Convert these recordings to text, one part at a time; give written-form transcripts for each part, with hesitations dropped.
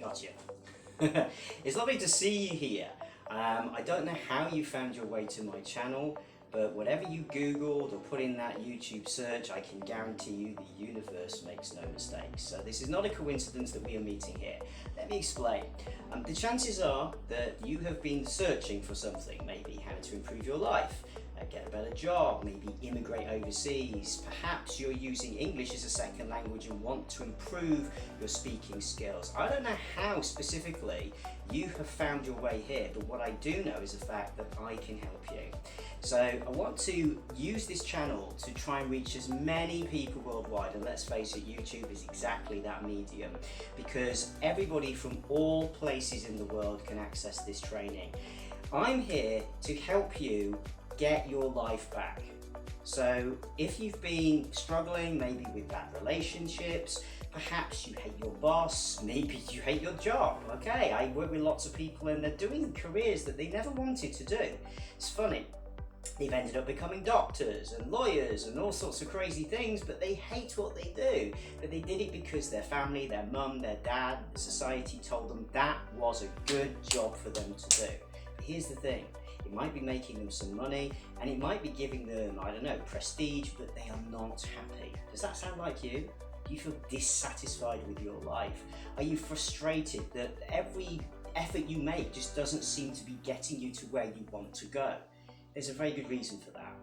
Gotcha. It's lovely to see you here. I don't know how you found your way to my channel, but whatever you Googled or put in that YouTube search, I can guarantee you the universe makes no mistakes. So this is not a coincidence that we are meeting here. Let me explain. The chances are that you have been searching for something, maybe how to improve your life, get a better job, maybe immigrate overseas. Perhaps you're using English as a second language and want to improve your speaking skills. I don't know how specifically you have found your way here, but what I do know is the fact that I can help you. So I want to use this channel to try and reach as many people worldwide, and let's face it, YouTube is exactly that medium, because everybody from all places in the world can access this training. I'm here to help you get your life back. So if you've been struggling maybe with bad relationships, perhaps you hate your boss, maybe you hate your job. Okay, I work with lots of people and they're doing careers that they never wanted to do. It's funny, they've ended up becoming doctors and lawyers and all sorts of crazy things, but they hate what they do. But they did it because their family, their mum, their dad, the society told them that was a good job for them to do. But here's the thing, it might be making them some money and it might be giving them, I don't know, prestige, but they are not happy. Does that sound like you? Do you feel dissatisfied with your life? Are you frustrated that every effort you make just doesn't seem to be getting you to where you want to go? There's a very good reason for that,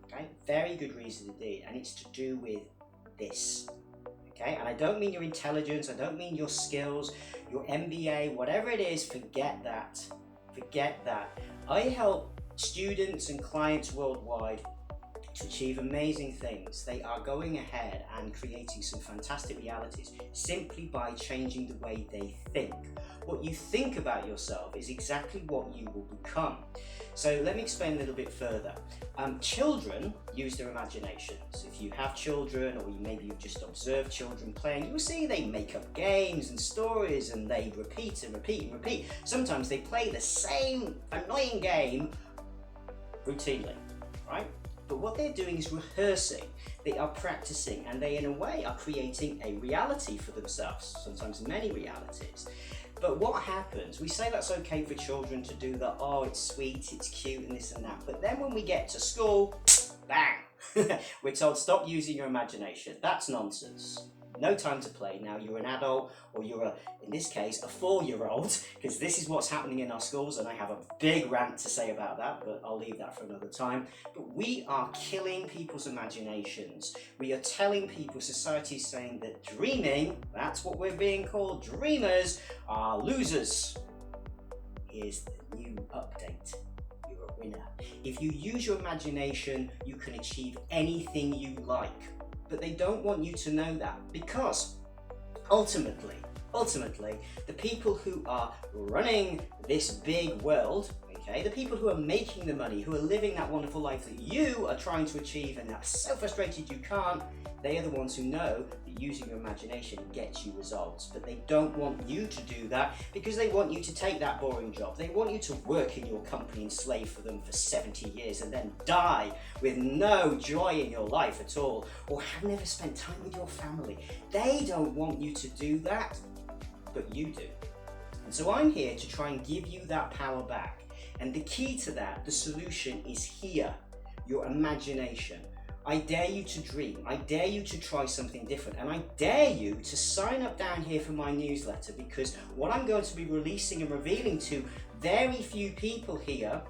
okay? Very good reason indeed, and it's to do with this, okay? And I don't mean your intelligence, I don't mean your skills, your MBA, whatever it is, forget that. Forget that. I help students and clients worldwide to achieve amazing things. They are going ahead and creating some fantastic realities simply by changing the way they think. What you think about yourself is exactly what you will become. So let me explain a little bit further. Children use their imaginations. If you have children, or maybe you've just observed children playing, you will see they make up games and stories and they repeat and repeat and repeat. Sometimes they play the same annoying game routinely, right? But what they're doing is rehearsing, they are practicing, and they in a way are creating a reality for themselves, sometimes many realities. But what happens, we say that's okay for children to do that, oh it's sweet, it's cute and this and that, but then when we get to school, bang, we're told stop using your imagination. That's nonsense. No time to play. Now you're an adult, or you're in this case, a 4-year-old, because this is what's happening in our schools, and I have a big rant to say about that, but I'll leave that for another time. But we are killing people's imaginations. We are telling people, society is saying that dreaming, that's what we're being called, dreamers are losers. Here's the new update. You're a winner. If you use your imagination, you can achieve anything you like. But they don't want you to know that, because ultimately, the people who are running this big world, okay, the people who are making the money, who are living that wonderful life that you are trying to achieve and are so frustrated you can't, they are the ones who know that using your imagination gets you results. But they don't want you to do that, because they want you to take that boring job. They want you to work in your company and slave for them for 70 years and then die with no joy in your life at all, or have never spent time with your family. They don't want you to do that, but you do. And so I'm here to try and give you that power back. And the key to that, the solution is here, your imagination. I dare you to dream, I dare you to try something different, and I dare you to sign up down here for my newsletter, because what I'm going to be releasing and revealing to very few people here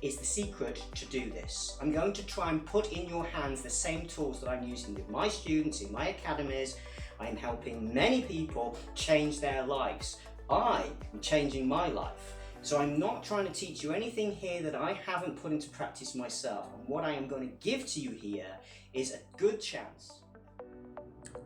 is the secret to do this. I'm going to try and put in your hands the same tools that I'm using with my students in my academies. I'm helping many people change their lives. I am changing my life. So I'm not trying to teach you anything here that I haven't put into practice myself. And what I am going to give to you here is a good chance.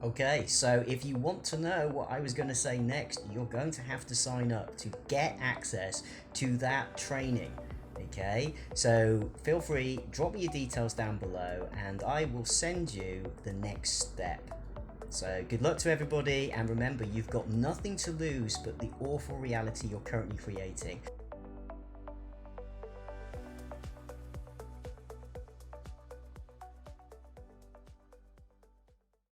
Okay, so if you want to know what I was going to say next, you're going to have to sign up to get access to that training. Okay, so feel free, drop me your details down below and I will send you the next step. So good luck to everybody, and remember, you've got nothing to lose but the awful reality you're currently creating.